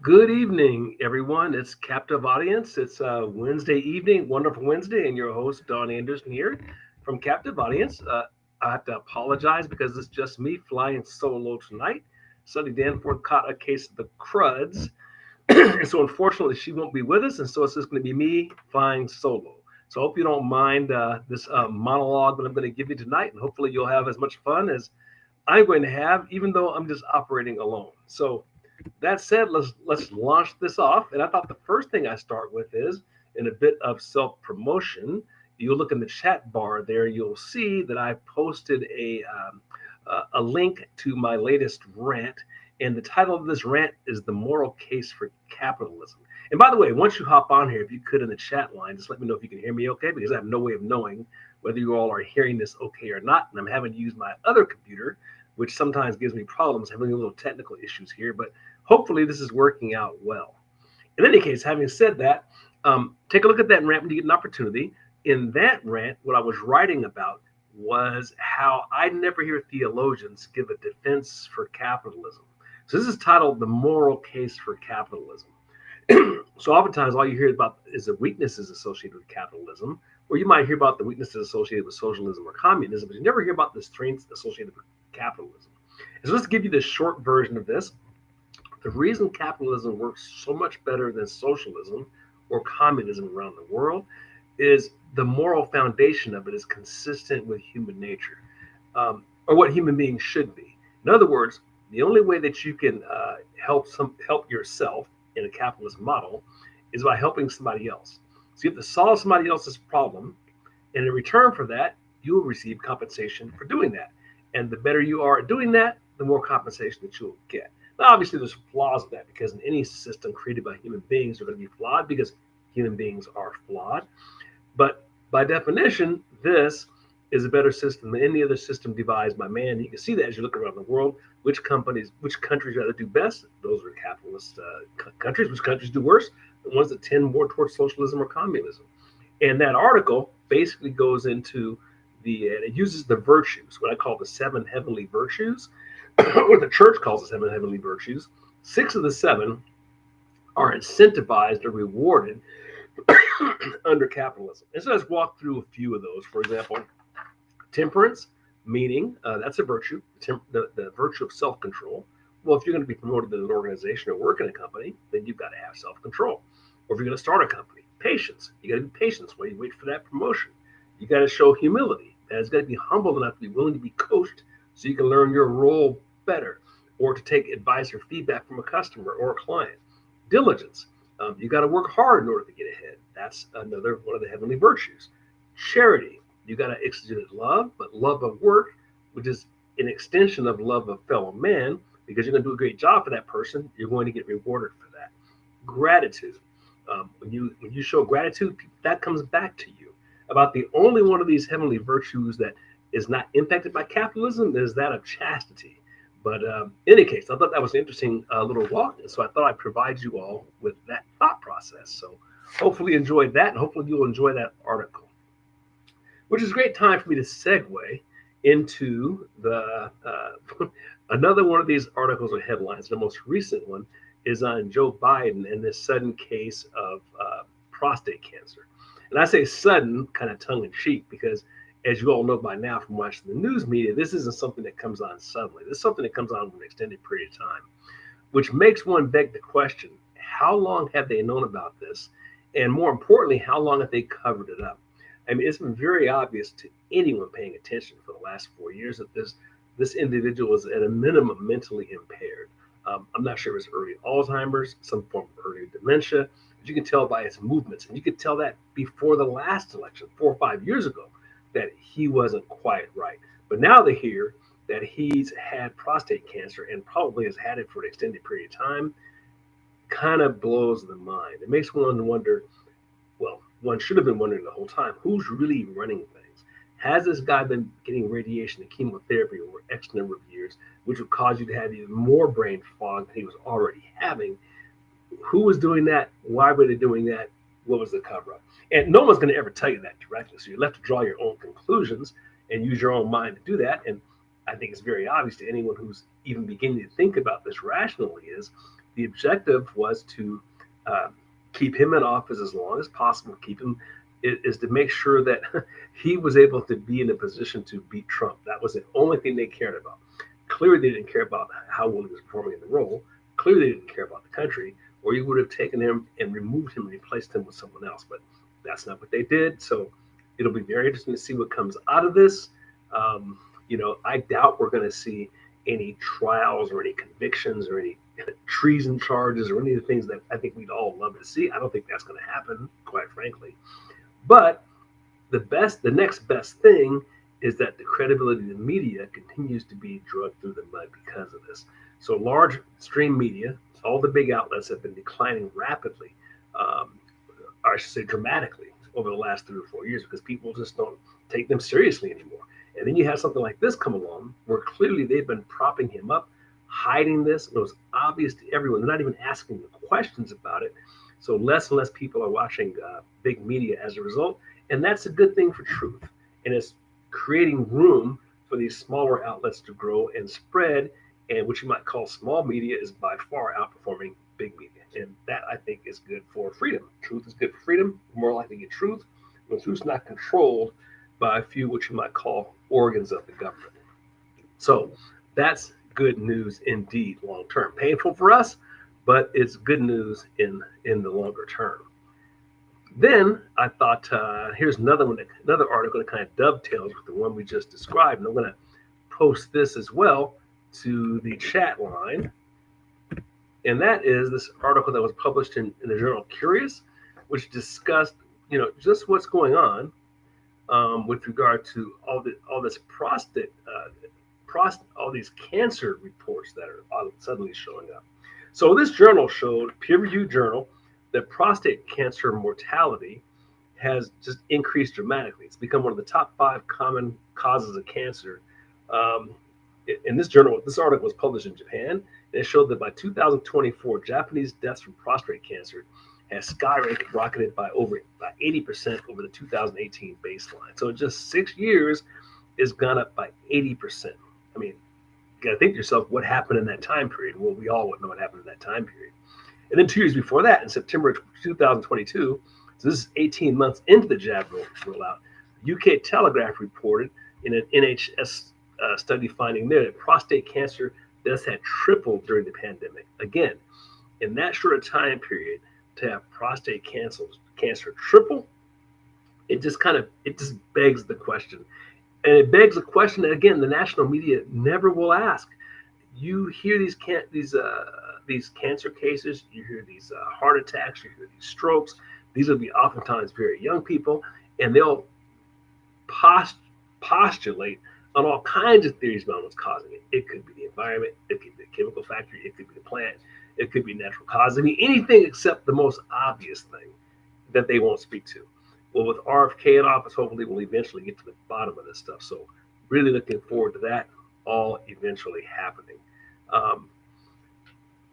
Good evening, everyone. It's Captive Audience. It's Wednesday evening, wonderful Wednesday, and your host, Don Anderson, here from Captive Audience. I have to apologize because it's just me flying solo tonight. Sunny Danforth caught a case of the cruds, and so unfortunately she won't be with us, and so it's just going to be me flying solo. So I hope you don't mind this monologue that I'm going to give you tonight, and hopefully you'll have as much fun as I'm going to have, even though I'm just operating alone. So that said, let's launch this off. And I thought the first thing I start with is in a bit of self promotion. You look in the chat bar there, you'll see that I posted a link to my latest rant, and the title of this rant is "The Moral Case for Capitalism." And by the way, once you hop on here, if you could in the chat line, just let me know if you can hear me okay, because I have no way of knowing whether you all are hearing this okay or not. And I'm having to use my other computer, which sometimes gives me problems, having a little technical issues here, but hopefully this is working out well. In any case, having said that, take a look at that rant when you get an opportunity. In that rant, what I was writing about was how I never hear theologians give a defense for capitalism. So this is titled "The Moral Case for Capitalism." So oftentimes all you hear about is the weaknesses associated with capitalism, or you might hear about the weaknesses associated with socialism or communism, but you never hear about the strengths associated with capitalism. And so let's give you the short version of this. The reason capitalism works so much better than socialism or communism around the world is the moral foundation of it is consistent with human nature, or what human beings should be. In other words, the only way that you can help yourself in a capitalist model is by helping somebody else. So you have to solve somebody else's problem, and in return for that, you will receive compensation for doing that. And the better you are at doing that, the more compensation that you'll get. Now, obviously, there's flaws in that because in any system created by human beings, they're going to be flawed because human beings are flawed. But by definition, this is a better system than any other system devised by man. You can see that as you look around the world. Which countries rather do best? Those are capitalist countries. Which countries do worse? The ones that tend more towards socialism or communism. And that article basically goes into it uses the virtues, what I call the seven heavenly virtues, what the church calls the seven heavenly virtues. Six of the seven are incentivized or rewarded under capitalism. And so let's walk through a few of those. For example, temperance, meaning that's a virtue, the virtue of self control. Well, if you're going to be promoted in an organization or work in a company, then you've got to have self control. Or if you're going to start a company, patience. You got to be patient while you wait for that promotion. You got to show humility. And it's got to be humble enough to be willing to be coached so you can learn your role better, or to take advice or feedback from a customer or a client. Diligence. You got to work hard in order to get ahead. That's another one of the heavenly virtues. Charity. You got to exhibit love, but love of work, which is an extension of love of fellow man, because you're going to do a great job for that person. You're going to get rewarded for that. Gratitude. When you show gratitude, that comes back to you. About the only one of these heavenly virtues that is not impacted by capitalism is that of chastity. But in any case, I thought that was an interesting little walk, and so I thought I'd provide you all with that thought process. So hopefully you enjoyed that, and hopefully you'll enjoy that article, which is a great time for me to segue into the another one of these articles or headlines. The most recent one is on Joe Biden and this sudden case of prostate cancer. And I say sudden, kind of tongue in cheek, because as you all know by now from watching the news media, this isn't something that comes on suddenly. This is something that comes on for an extended period of time, which makes one beg the question, how long have they known about this? And more importantly, how long have they covered it up? I mean, it's been very obvious to anyone paying attention for the last 4 years that this individual is at a minimum mentally impaired. I'm not sure if it's early Alzheimer's, some form of early dementia, but you can tell by his movements. And you could tell that before the last election, 4 or 5 years ago, that he wasn't quite right. But now they hear that he's had prostate cancer and probably has had it for an extended period of time. Kind of blows the mind. It makes one wonder, well, one should have been wondering the whole time, who's really running things? Has this guy been getting radiation and chemotherapy over X number of years, which would cause you to have even more brain fog than he was already having? Who was doing that? Why were they doing that? What was the cover up? And no one's going to ever tell you that directly. So you're left to draw your own conclusions and use your own mind to do that. And I think it's very obvious to anyone who's even beginning to think about this rationally is the objective was to uh, keep him in office as long as possible, keep him is to make sure that he was able to be in a position to beat Trump. That was the only thing they cared about. Clearly, they didn't care about how well he was performing in the role. Clearly, they didn't care about the country, or you would have taken him and removed him and replaced him with someone else. But that's not what they did. So it'll be very interesting to see what comes out of this. Um, I doubt we're going to see any trials or any convictions or any treason charges or any of the things that I think we'd all love to see. I don't think that's going to happen, quite frankly. But the next best thing is that the credibility of the media continues to be dragged through the mud because of this. So large stream media, all the big outlets have been declining rapidly, or I should say dramatically, over the last 3 or 4 years because people just don't take them seriously anymore. And then you have something like this come along where clearly they've been propping him up, hiding this. It was obvious to everyone. They're not even asking the questions about it. So less and less people are watching big media as a result. And that's a good thing for truth. And it's creating room for these smaller outlets to grow and spread. And what you might call small media is by far outperforming big media. And that, I think, is good for freedom. Truth is good for freedom. We're more likely to get truth when truth's not controlled by a few what you might call organs of the government. So that's good news indeed long term. Painful for us, but it's good news in the longer term. Then I thought, here's another article that kind of dovetails with the one we just described. And I'm going to post this as well to the chat line. And that is this article that was published in the journal Curious, which discussed, just what's going on with regard to all this prostate, all these cancer reports that are suddenly showing up. So this journal showed, peer-reviewed journal, that prostate cancer mortality has just increased dramatically. It's become one of the top 5 common causes of cancer. In this article was published in Japan, and it showed that by 2024, Japanese deaths from prostate cancer has skyrocketed by 80% over the 2018 baseline. So in just 6 years, it's gone up by 80%. I mean, you got to think to yourself, what happened in that time period? Well, we all would know what happened in that time period. And then 2 years before that, in September 2022, so this is 18 months into the jab rollout, UK Telegraph reported in an NHS study finding there that prostate cancer deaths had tripled during the pandemic. Again, in that short a time period, to have prostate cancer triple, it just begs the question. And it begs the question that, again, the national media never will ask. You hear these cancer cases, you hear these heart attacks, you hear these strokes. These will be oftentimes very young people, and they'll postulate on all kinds of theories about what's causing it. It could be the environment, it could be the chemical factory, it could be the plant, it could be natural causes. I mean, anything except the most obvious thing that they won't speak to. Well, with RFK in office, hopefully we'll eventually get to the bottom of this stuff. So really looking forward to that all eventually happening.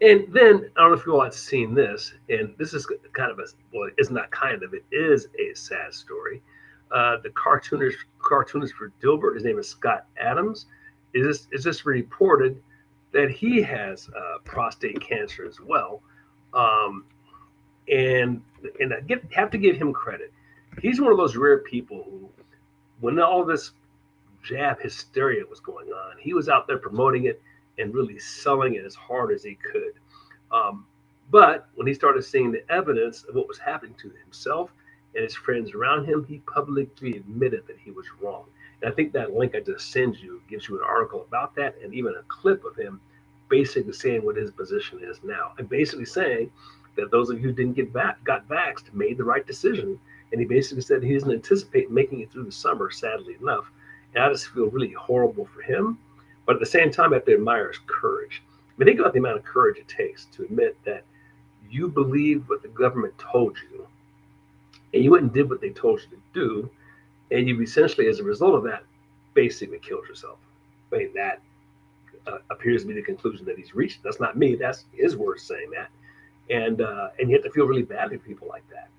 And then, I don't know if you all have seen this, and this is kind of it's not kind of, it is a sad story. The cartoonist for Dilbert, his name is Scott Adams, is just reported that he has prostate cancer as well. And I have to give him credit. He's one of those rare people who, when all this jab hysteria was going on, he was out there promoting it and really selling it as hard as he could. But when he started seeing the evidence of what was happening to himself and his friends around him, he publicly admitted that he was wrong. And I think that link I just sent you gives you an article about that and even a clip of him basically saying what his position is now. And basically saying that those of you who didn't got vaxxed made the right decision. And he basically said he doesn't anticipate making it through the summer, sadly enough. And I just feel really horrible for him. But at the same time, I have to admire his courage. I mean, think about the amount of courage it takes to admit that you believe what the government told you, and you went and did what they told you to do, and you essentially, as a result of that, basically killed yourself. I mean, that appears to be the conclusion that he's reached. That's not me. That's his words saying that. And you have to feel really badly for people like that.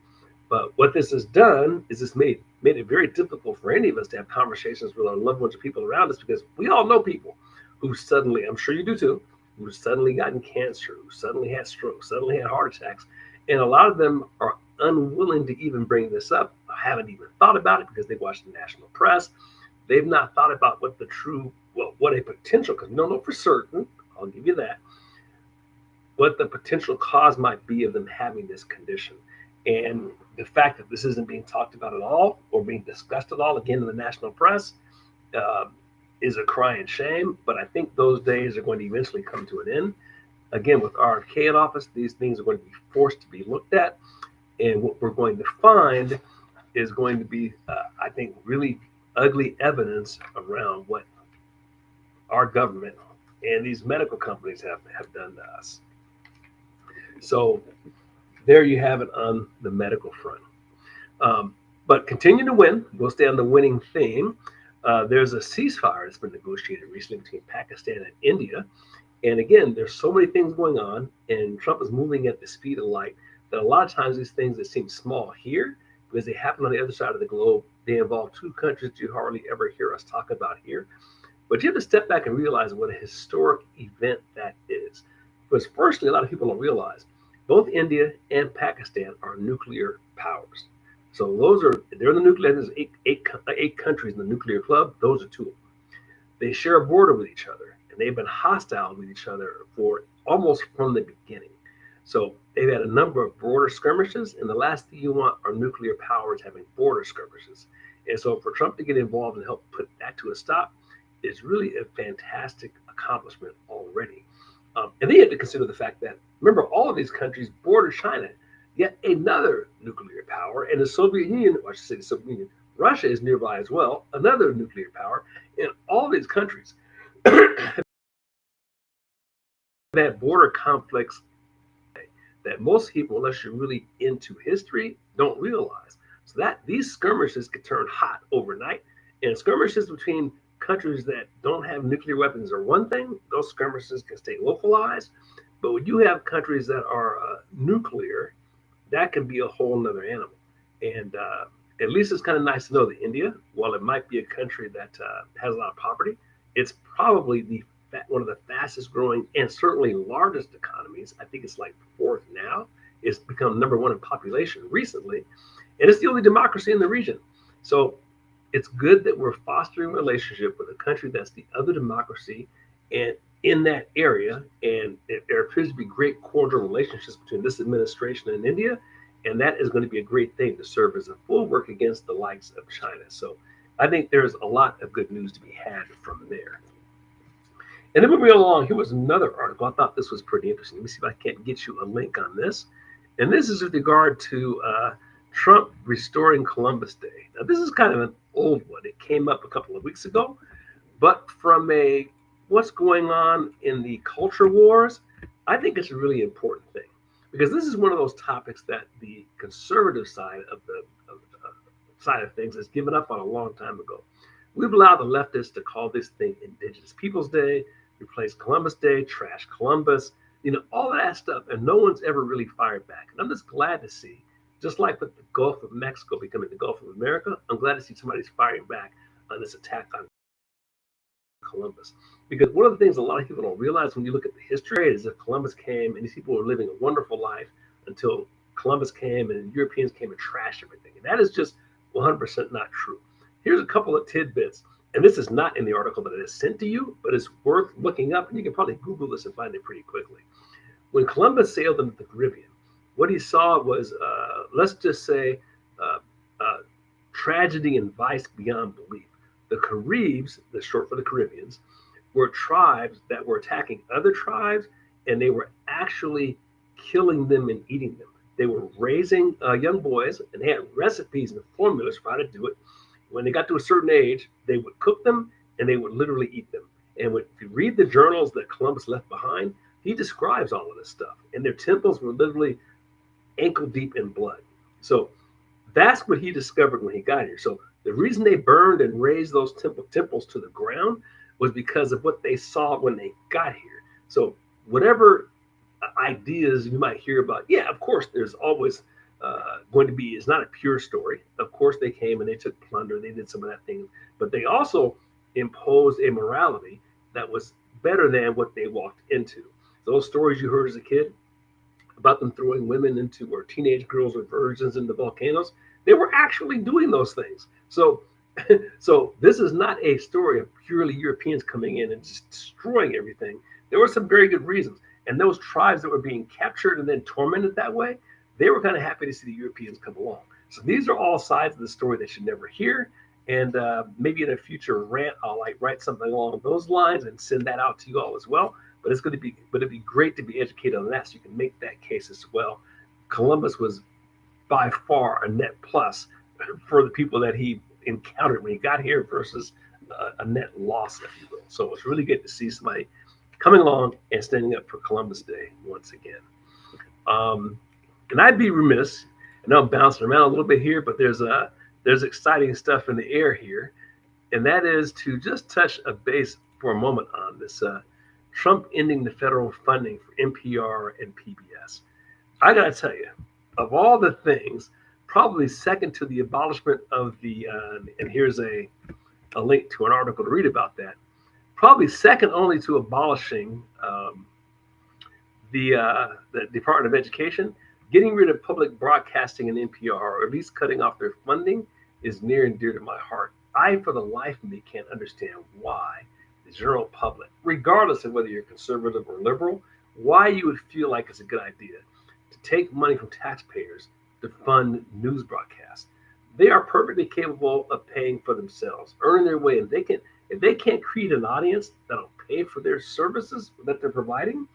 But what this has done is it's made it very difficult for any of us to have conversations with our loved ones or people around us, because we all know people who suddenly, I'm sure you do too, who suddenly gotten cancer, who suddenly had strokes, suddenly had heart attacks. And a lot of them are unwilling to even bring this up, haven't even thought about it because they watch the national press. They've not thought about what the true, well, what a potential, because we don't know for certain, I'll give you that, what the potential cause might be of them having this condition. And the fact that this isn't being talked about at all or being discussed at all, again, in the national press, uh, is a crying shame. But I think those days are going to eventually come to an end. Again, with RFK in office, these things are going to be forced to be looked at. And what we're going to find is going to be, I think, really ugly evidence around what our government and these medical companies have done to us. So there you have it on the medical front. Um, but continue to win. We'll stay on the winning theme. There's a ceasefire that's been negotiated recently between Pakistan and India. And again, there's so many things going on, and Trump is moving at the speed of light that a lot of times these things that seem small here, because they happen on the other side of the globe, they involve two countries you hardly ever hear us talk about here. But you have to step back and realize what a historic event that is. Because firstly, a lot of people don't realize both India and Pakistan are nuclear powers. So they're in the nuclear. There's eight countries in the nuclear club. Those are two of them. They share a border with each other, and they've been hostile with each other for almost from the beginning. So they've had a number of border skirmishes, and the last thing you want are nuclear powers having border skirmishes. And so for Trump to get involved and help put that to a stop is really a fantastic accomplishment already. And then you have to consider the fact that, remember, all of these countries border China, yet another nuclear power, and the Soviet Union, or I should say the Soviet Union, Russia is nearby as well, another nuclear power. And all of these countries that border conflicts that most people, unless you're really into history, don't realize. So that these skirmishes could turn hot overnight. And skirmishes between countries that don't have nuclear weapons are one thing. Those skirmishes can stay localized. But when you have countries that are nuclear, that can be a whole nother animal. And at least it's kind of nice to know that India, while it might be a country that has a lot of poverty, it's probably one of the fastest growing and certainly largest economies. I think it's like fourth now. It's become number one in population recently. And it's the only democracy in the region. So it's good that we're fostering a relationship with a country that's the other democracy and in that area. And there appears to be great cordial relationships between this administration and India. And that is going to be a great thing to serve as a bulwark against the likes of China. So I think there's a lot of good news to be had from there. And then moving along, here was another article. I thought this was pretty interesting. Let me see if I can't get you a link on this. And this is with regard to Trump restoring Columbus Day. Now, this is kind of an old one. It came up a couple of weeks ago. But from a what's going on in the culture wars, I think it's a really important thing. Because this is one of those topics that the conservative side of the side of things has given up on a long time ago. We've allowed the leftists to call this thing Indigenous Peoples Day, replace Columbus Day, trash Columbus, all of that stuff, and no one's ever really fired back. And I'm just glad to see, just like with the Gulf of Mexico becoming the Gulf of America, I'm glad to see somebody's firing back on this attack on Columbus. Because one of the things a lot of people don't realize when you look at the history is that Columbus came and these people were living a wonderful life until Columbus came and Europeans came and trashed everything. And that is just 100% not true. Here's a couple of tidbits. And this is not in the article that is sent to you, but it's worth looking up. And you can probably Google this and find it pretty quickly. When Columbus sailed into the Caribbean, what he saw was, let's just say, tragedy and vice beyond belief. The Caribs, that's short for the Caribbeans, were tribes that were attacking other tribes, and they were actually killing them and eating them. They were raising young boys, and they had recipes and formulas for how to do it. When they got to a certain age, they would cook them, and they would literally eat them. And if you read the journals that Columbus left behind, he describes all of this stuff. And their temples were literally ankle deep in blood. So that's what he discovered when he got here. So the reason they burned and razed those temples to the ground was because of what they saw when they got here. So whatever ideas you might hear about, yeah, of course, there's always going to be, it's not a pure story. Of course, they came and they took plunder, they did some of that thing, but they also imposed a morality that was better than what they walked into. Those stories you heard as a kid about them throwing women into, or teenage girls or virgins into volcanoes, they were actually doing those things. So this is not a story of purely Europeans coming in and just destroying everything. There were some very good reasons, and those tribes that were being captured and then tormented that way, they were kind of happy to see the Europeans come along. So these are all sides of the story they should never hear. And maybe in a future rant, I'll like write something along those lines and send that out to you all as well. But it'd be great to be educated on that, so you can make that case as well. Columbus was by far a net plus for the people that he encountered when he got here versus a net loss, if you will. So it's really good to see somebody coming along and standing up for Columbus Day once again. And I'd be remiss, and I'm bouncing around a little bit here, but there's exciting stuff in the air here, and that is to just touch a base for a moment on this Trump ending the federal funding for NPR and PBS. I gotta tell you, of all the things, probably second to the abolishment of the, and here's a link to an article to read about that, probably second only to abolishing the Department of Education, getting rid of public broadcasting and NPR, or at least cutting off their funding, is near and dear to my heart. I, for the life of me, can't understand why the general public, regardless of whether you're conservative or liberal, why you would feel like it's a good idea to take money from taxpayers to fund news broadcasts. They are perfectly capable of paying for themselves, earning their way, and if they can't create an audience that'll pay for their services that they're providing,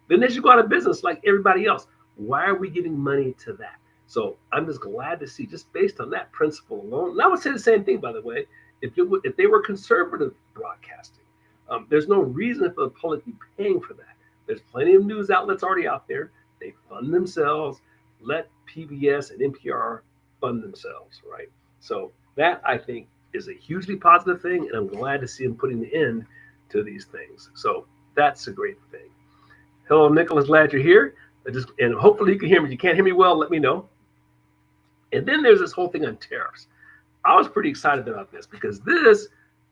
then they should go out of business like everybody else. Why are we giving money to that? So I'm just glad to see, just based on that principle alone. And I would say the same thing, by the way, if they were conservative broadcasting. There's no reason for the public to be paying for that. There's plenty of news outlets already out there. They fund themselves. Let PBS and NPR fund themselves, right? So that, I think, is a hugely positive thing, and I'm glad to see them putting the end to these things. So that's a great thing. Hello, Nicholas. Glad you're here. And hopefully you can hear me. If you can't hear me well, let me know. And then there's this whole thing on tariffs. I was pretty excited about this because this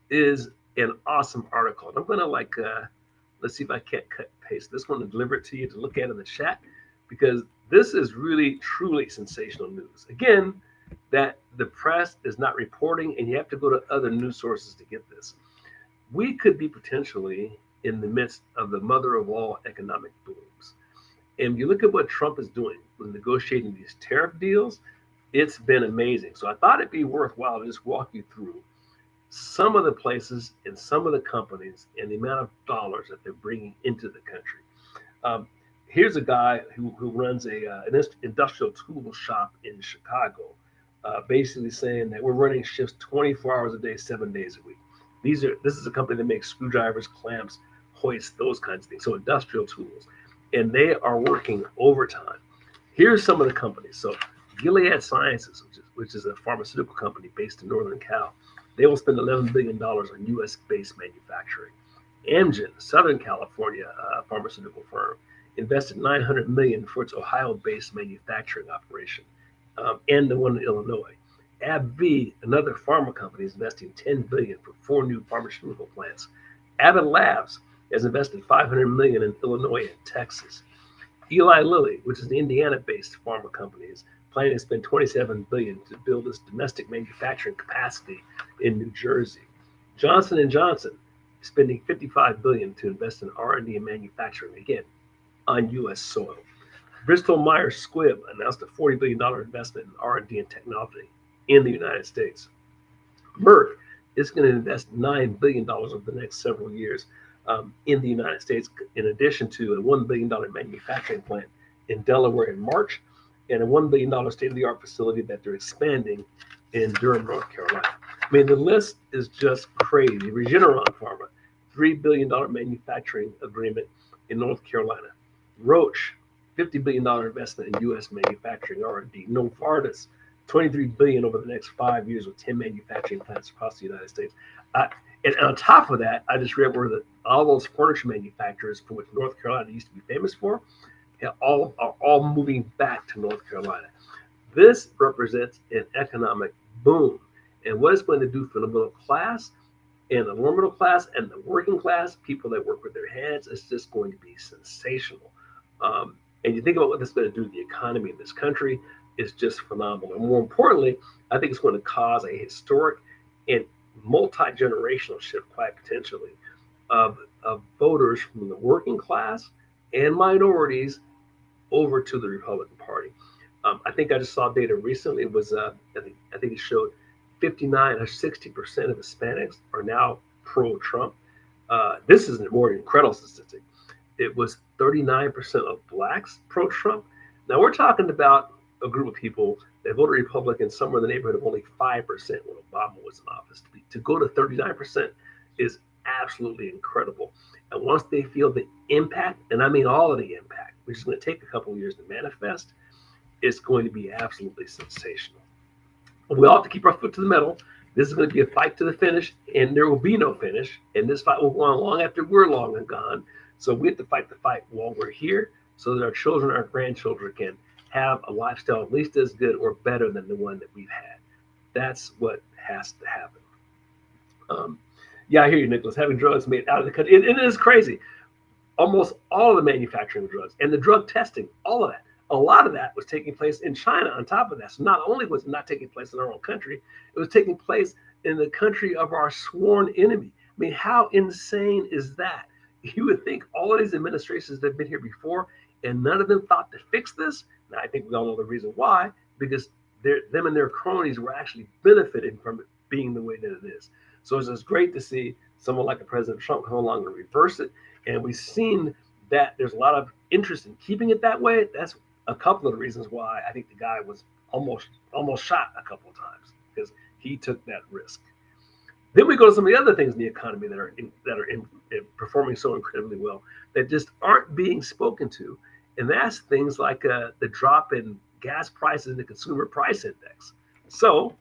is an awesome article. And I'm going to let's see if I can't cut and paste this one and deliver it to you to look at in the chat, because this is really, truly sensational news. Again, that the press is not reporting, and you have to go to other news sources to get this. We could be potentially in the midst of the mother of all economic booms. And you look at what Trump is doing with negotiating these tariff deals, it's been amazing. So I thought it'd be worthwhile to just walk you through some of the places and some of the companies and the amount of dollars that they're bringing into the country. Here's a guy who runs an industrial tool shop in Chicago, basically saying that we're running shifts 24 hours a day, 7 days a week. This is a company that makes screwdrivers, clamps, hoists, those kinds of things. So industrial tools. And they are working overtime. Here's some of the companies. So Gilead Sciences, which is a pharmaceutical company based in Northern Cal, they will spend $11 billion on U.S.-based manufacturing. Amgen, Southern California pharmaceutical firm, invested $900 million for its Ohio-based manufacturing operation, and the one in Illinois. AbbVie, another pharma company, is investing $10 billion for 4 new pharmaceutical plants. Abbott Labs has invested $500 million in Illinois and Texas. Eli Lilly, which is an Indiana-based pharma company, is planning to spend $27 billion to build its domestic manufacturing capacity in New Jersey. Johnson & Johnson is spending $55 billion to invest in R&D and manufacturing, again, on U.S. soil. Bristol Myers Squibb announced a $40 billion investment in R&D and technology in the United States. Merck is going to invest $9 billion over the next several years in the United States, in addition to a $1 billion manufacturing plant in Delaware in March, and a $1 billion state-of-the-art facility that they're expanding in Durham, North Carolina. I mean, the list is just crazy. Regeneron Pharma, $3 billion manufacturing agreement in North Carolina. Roche, $50 billion investment in U.S. manufacturing R&D. Novartis, $23 billion over the next 5 years with 10 manufacturing plants across the United States. And on top of that, I just read where all those furniture manufacturers, for which North Carolina used to be famous for, are all moving back to North Carolina. This represents an economic boom. And what it's going to do for the middle class, And the lower middle class and the working class, people that work with their hands, it's just going to be sensational. And you think about what this is going to do to the economy in this country, is just phenomenal. And more importantly, I think it's going to cause a historic and multi-generational shift, quite potentially, of voters from the working class and minorities over to the Republican Party. I think I just saw data recently. It was I think it showed 59 or 60% of Hispanics are now pro-Trump. This is a more incredible statistic. It was 39% of blacks pro-Trump. Now we're talking about a group of people that voted Republican somewhere in the neighborhood of only 5% when Obama was in office. To go to 39% is absolutely incredible. And once they feel the impact, and I mean all of the impact, which is going to take a couple of years to manifest, it's going to be absolutely sensational. We all have to keep our foot to the metal. This is going to be a fight to the finish, and there will be no finish. And this fight will go on long after we're long and gone. So we have to fight the fight while we're here so that our children, our grandchildren can have a lifestyle at least as good or better than the one that we've had. That's what has to happen. Yeah, I hear you, Nicholas. Having drugs made out of the country, it is crazy. Almost all of the manufacturing of drugs and the drug testing, all of that, a lot of that was taking place in China on top of that. So not only was it not taking place in our own country, it was taking place in the country of our sworn enemy. I mean, how insane is that? You would think all of these administrations that have been here before and none of them thought to fix this. Now, I think we all know the reason why, because them and their cronies were actually benefiting from it being the way that it is. So it's just great to see someone like President Trump come along and reverse it. And we've seen that there's a lot of interest in keeping it that way. That's a couple of the reasons why I think the guy was almost shot a couple of times, because he took that risk. Then we go to some of the other things in the economy that are performing so incredibly well that just aren't being spoken to, and that's things like the drop in gas prices in the consumer price index. So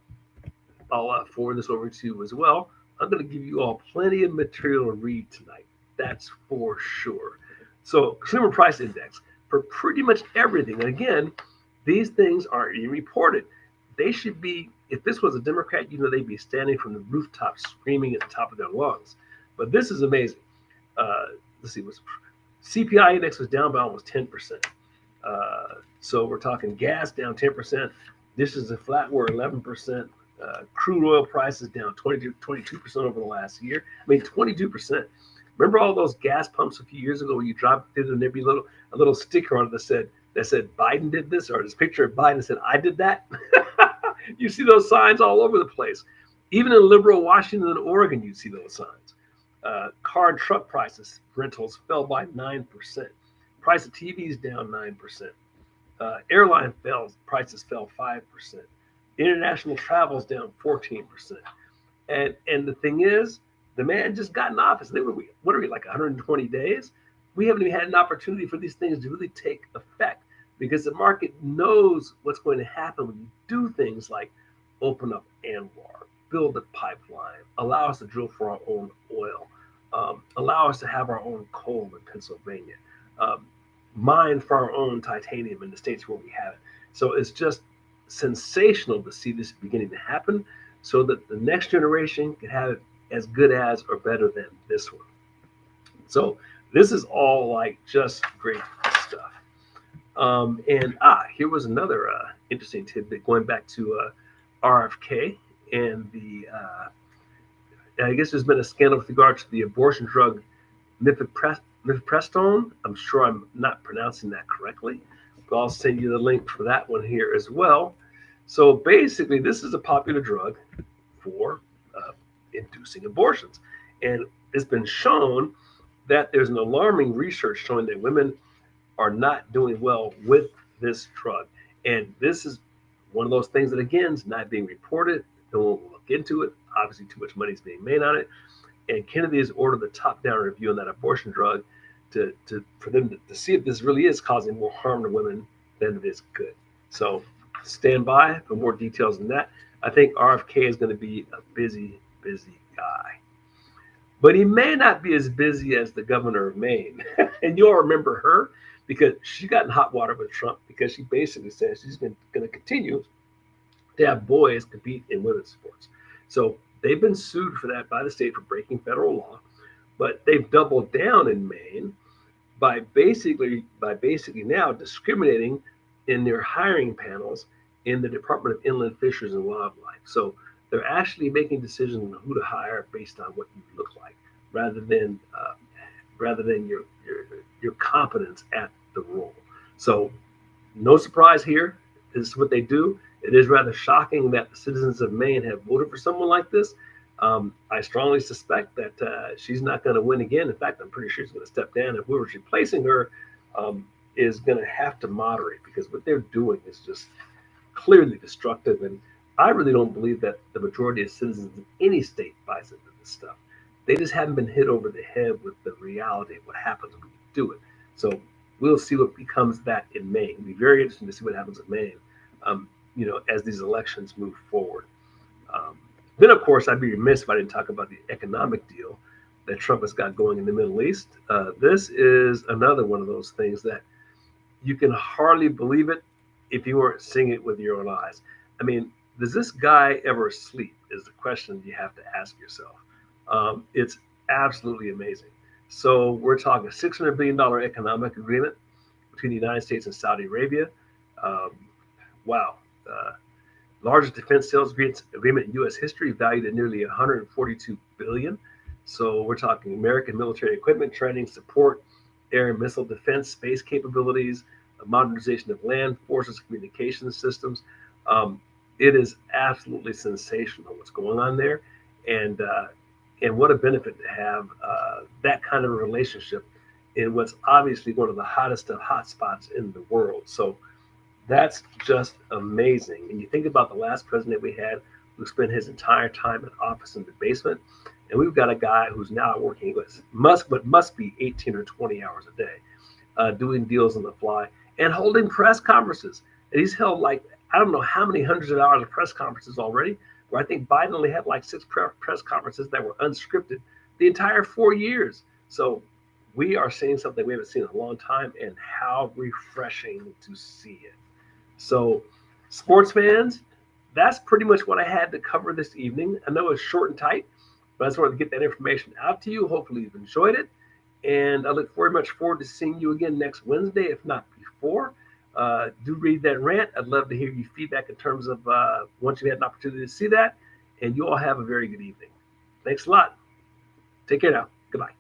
I'll forward this over to you as well. I'm going to give you all plenty of material to read tonight. That's for sure. So consumer price index for pretty much everything. And again, these things aren't even reported. They should be, if this was a Democrat, they'd be standing from the rooftop screaming at the top of their lungs. But this is amazing. Let's see, CPI index was down by almost 10%. So we're talking gas down 10%, dishes and flatware 11%, crude oil prices down 22% over the last year. I mean, 22%. Remember all those gas pumps a few years ago where you dropped it and there'd be a little sticker on it that said Biden did this, or this picture of Biden said I did that. You see those signs all over the place. Even in liberal Washington and Oregon, you see those signs. Car and truck prices, rentals fell by 9%. Price of TVs down 9%. Airline prices fell 5%. International travels down 14%. And the thing is, the man just got in office. What are we, like 120 days? We haven't even had an opportunity for these things to really take effect, because the market knows what's going to happen when you do things like open up Anwar, build a pipeline, allow us to drill for our own oil, allow us to have our own coal in Pennsylvania, mine for our own titanium in the states where we have it. So it's just sensational to see this beginning to happen, so that the next generation can have it as good as or better than this one. So this is all like just great stuff. And here was another interesting tidbit going back to RFK and I guess there's been a scandal with regard to the abortion drug mifepristone. I'm sure I'm not pronouncing that correctly, but I'll send you the link for that one here as well. So basically, this is a popular drug for inducing abortions. And it's been shown that there's an alarming research showing that women are not doing well with this drug. And this is one of those things that, again, is not being reported. No one will look into it. Obviously, too much money is being made on it. And Kennedy has ordered the top-down review on that abortion drug for them to see if this really is causing more harm to women than it is good. So stand by for more details on that. I think RFK is going to be a busy guy. But he may not be as busy as the governor of Maine. And you'll remember her because she got in hot water with Trump because she basically said she's been going to continue to have boys compete in women's sports. So They've been sued for that by the state for breaking federal law, but they've doubled down in Maine by basically now discriminating in their hiring panels in the Department of Inland Fisheries and Wildlife. So they're actually making decisions on who to hire based on what you look like, rather than your competence at the role. So no surprise here. This is what they do. It is rather shocking that the citizens of Maine have voted for someone like this. I strongly suspect that she's not going to win again. In fact, I'm pretty sure she's going to step down. And whoever's replacing her is going to have to moderate, because what they're doing is just clearly destructive. And I really don't believe that the majority of citizens in any state buys into this stuff. They just haven't been hit over the head with the reality of what happens when you do it. So we'll see what becomes of that in Maine. It'll be very interesting to see what happens in Maine, as these elections move forward. Um, then, of course, I'd be remiss if I didn't talk about the economic deal that Trump has got going in the Middle East. This is another one of those things that you can hardly believe it if you weren't seeing it with your own eyes. I mean, does this guy ever sleep is the question you have to ask yourself. It's absolutely amazing. So we're talking $600 billion economic agreement between the United States and Saudi Arabia. Um, wow. Largest defense sales agreement in U.S. history, valued at nearly $142 billion. So we're talking American military equipment, training, support, air and missile defense, space capabilities, modernization of land forces, communications systems. It is absolutely sensational what's going on there, and what a benefit to have that kind of a relationship in what's obviously one of the hottest of hotspots in the world. So that's just amazing. And you think about the last president we had, who spent his entire time in office in the basement, and we've got a guy who's now working must be 18 or 20 hours a day, doing deals on the fly and holding press conferences. And he's held, like, I don't know how many hundreds of hours of press conferences already, where I think Biden only had like 6 press conferences that were unscripted the entire 4 years. So we are seeing something we haven't seen in a long time, and how refreshing to see it. So, sports fans, that's pretty much what I had to cover this evening. I know it's short and tight, but I just wanted to get that information out to you. Hopefully you've enjoyed it. And I look very much forward to seeing you again next Wednesday, if not before. Do read that rant. I'd love to hear your feedback in terms of once you had an opportunity to see that. And you all have a very good evening. Thanks a lot. Take care now. Goodbye.